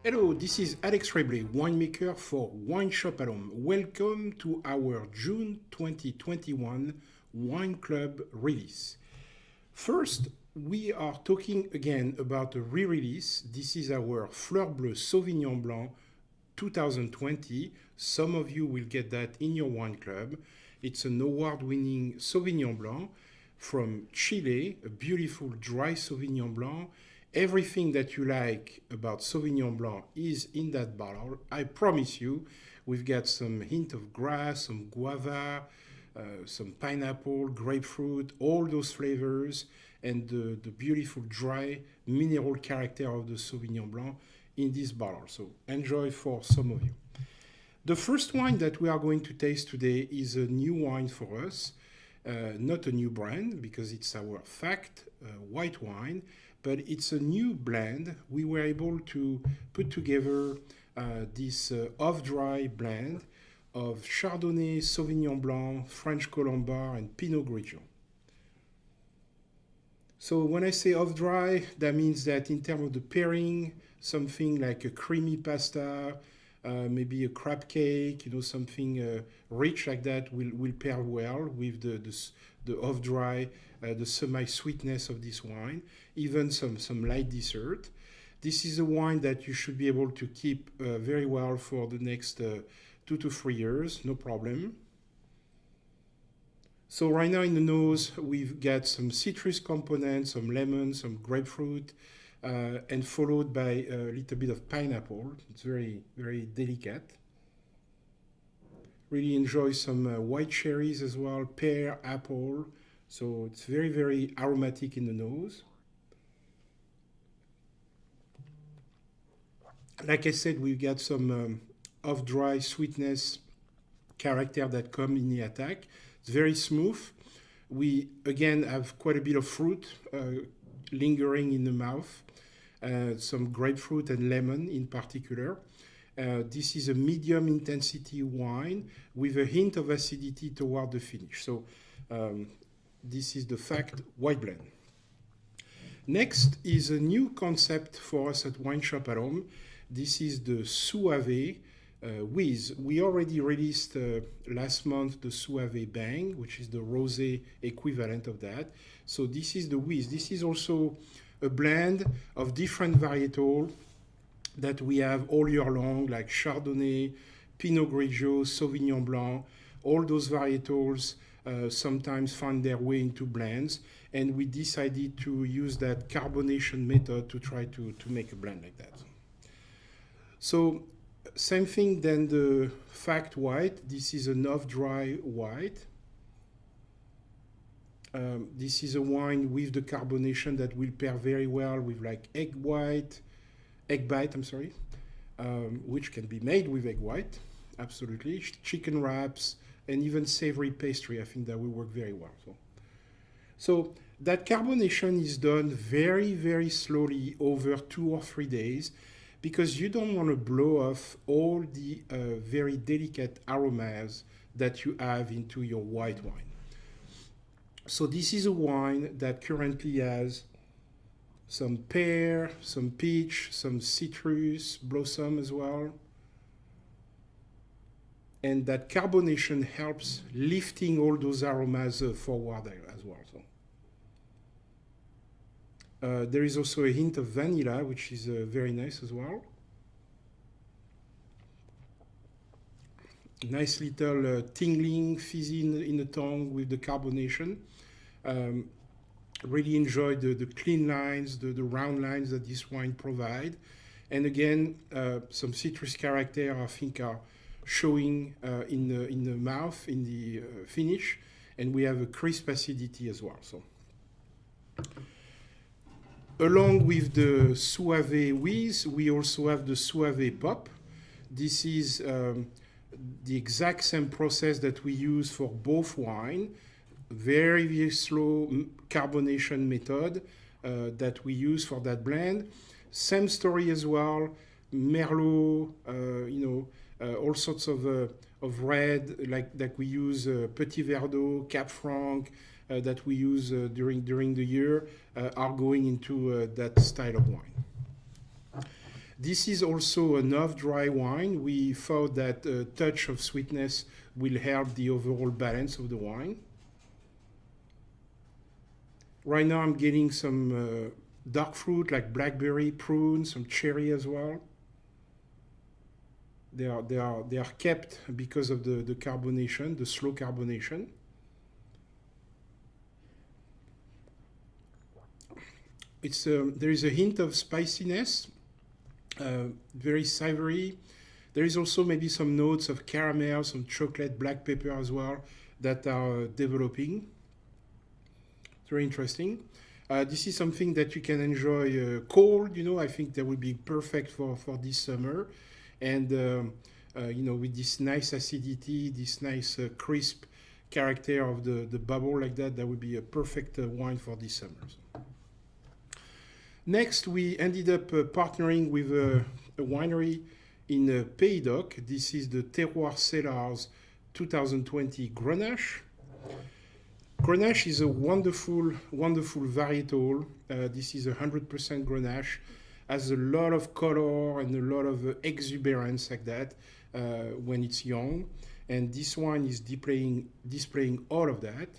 Hello, this is Alex Reblay, winemaker for WineShop at Home. Welcome to our June 2021 Wine Club release. First, we are talking again about a re-release. This is our Fleur Bleu Sauvignon Blanc 2020. Some of you will get that in your wine club. It's an award-winning Sauvignon Blanc from Chile, a beautiful dry Sauvignon Blanc. Everything that you like about Sauvignon Blanc is in that bottle. I promise you, we've got some hint of grass, some guava, some pineapple, grapefruit, all those flavors, and the beautiful dry mineral character of the Sauvignon Blanc in this bottle. So enjoy for some of you. The first wine that we are going to taste today is a new wine for us. Not a new brand because it's our fact white wine, but it's a new blend. We were able to put together this off-dry blend of Chardonnay, Sauvignon Blanc, French Colombard, and Pinot Grigio. So when I say off-dry, that means that in terms of the pairing, something like a creamy pasta, maybe a crab cake, something rich like that will pair well with the off-dry, the semi-sweetness of this wine, even some light dessert. This is a wine that you should be able to keep very well for the next 2 to 3 years, no problem. So right now in the nose, we've got some citrus components, some lemon, some grapefruit, and followed by a little bit of pineapple. It's very, very delicate. Really enjoy some white cherries as well, pear, apple. So it's very, very aromatic in the nose. Like I said, we've got some off-dry sweetness character that come in the attack. It's very smooth. We, again, have quite a bit of fruit lingering in the mouth. Some grapefruit and lemon in particular. This is a medium intensity wine with a hint of acidity toward the finish. So this is the fact white blend. Next is a new concept for us at WineShop at Home. This is the Suavé Whiz. We already released last month the Suavé Bang, which is the rosé equivalent of that. So this is the Whiz. This is also a blend of different varietal that we have all year long, like Chardonnay, Pinot Grigio, Sauvignon Blanc. All those varietals sometimes find their way into blends, and we decided to use that carbonation method to try to make a blend like that. So same thing than the fact white. This is an off-dry white. This is a wine with the carbonation that will pair very well with like egg bite, which can be made with egg white, absolutely. Chicken wraps and even savory pastry, I think that will work very well. So that carbonation is done very, very slowly over 2 or 3 days because you don't want to blow off all the very delicate aromas that you have into your white wine. So this is a wine that currently has some pear, some peach, some citrus, blossom as well. And that carbonation helps lifting all those aromas forward as well. So there is also a hint of vanilla, which is very nice as well. Nice little tingling, fizzy in the tongue with the carbonation. Really enjoy the clean lines, the round lines that this wine provide. And again, some citrus character I think are showing in the mouth, in the finish. And we have a crisp acidity as well. So, along with the Suavé Whiz, we also have the Suavé Pop. This is the exact same process that we use for both wine. Very, very slow carbonation method that we use for that blend. Same story as well. Merlot, all sorts of red, like we use Petit Verdot, Cap Franc, that we use during the year, are going into that style of wine. This is also an off-dry wine. We thought that a touch of sweetness will help the overall balance of the wine. Right now I'm getting some dark fruit like blackberry, prune, some cherry as well. They are kept because of the carbonation, the slow carbonation. There is a hint of spiciness, very savory. There is also maybe some notes of caramel, some chocolate, black pepper as well that are developing. It's very interesting. This is something that you can enjoy cold. I think that would be perfect for this summer. And, with this nice acidity, this nice crisp character of the bubble like that, that would be a perfect wine for this summer. Next, we ended up partnering with a winery in Pays d'Oc. This is the Terroir Cellars 2020 Grenache. Grenache is a wonderful, wonderful varietal. This is 100% Grenache. Has a lot of color and a lot of exuberance like that when it's young. And this wine is displaying all of that.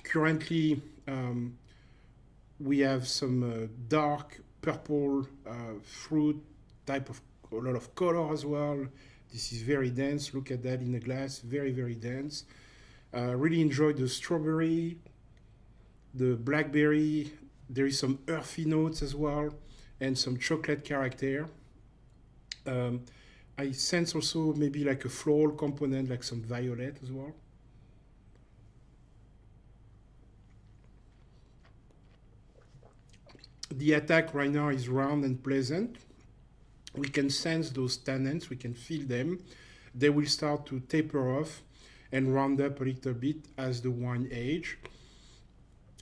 Currently, we have some dark purple fruit type of, a lot of color as well. This is very dense. Look at that in the glass, very, very dense. Really enjoyed the strawberry, the blackberry. There is some earthy notes as well, and some chocolate character. I sense also maybe like a floral component, like some violet as well. The attack right now is round and pleasant. We can sense those tannins, we can feel them. They will start to taper off and round up a little bit as the wine age.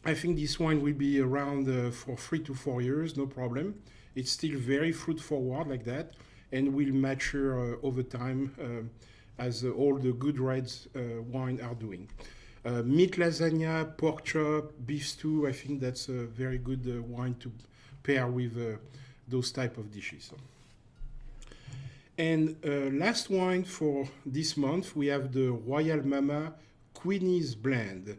I think this wine will be around for 3 to 4 years, no problem. It's still very fruit forward like that, and will mature over time as all the good red wine are doing. Meat lasagna, pork chop, beef stew, I think that's a very good wine to pair with those type of dishes. And last wine for this month, we have the Royal Mama Queenies blend.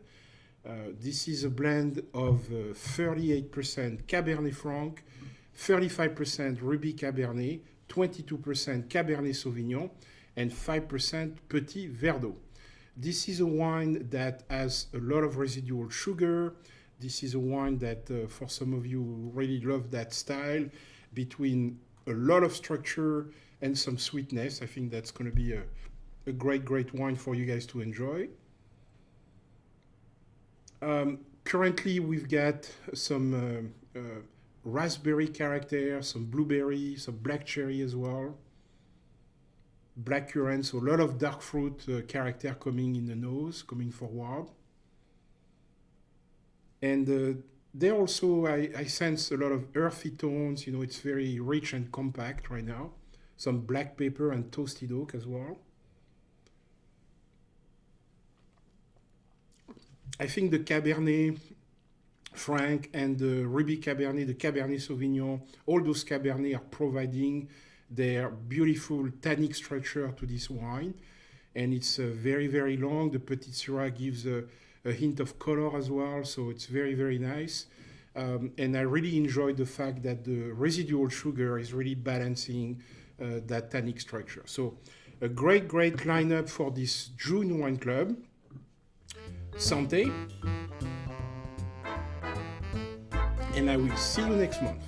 This is a blend of 38% Cabernet Franc, 35% Ruby Cabernet, 22% Cabernet Sauvignon, and 5% Petit Verdot. This is a wine that has a lot of residual sugar. This is a wine that, for some of you who really love that style, between a lot of structure and some sweetness, I think that's going to be a great, great wine for you guys to enjoy. Currently, we've got some raspberry character, some blueberry, some black cherry as well. Black currant, so a lot of dark fruit character coming in the nose, coming forward. And there also, I sense a lot of earthy tones. It's very rich and compact right now. Some black pepper and toasted oak as well. I think the Cabernet Franc and the Ruby Cabernet, the Cabernet Sauvignon, all those Cabernet are providing their beautiful tannic structure to this wine. And it's very, very long. The Petit Syrah gives a hint of color as well, so it's very, very nice. And I really enjoyed the fact that the residual sugar is really balancing that tannic structure. So a great, great lineup for this June Wine Club. Santé. And I will see you next month.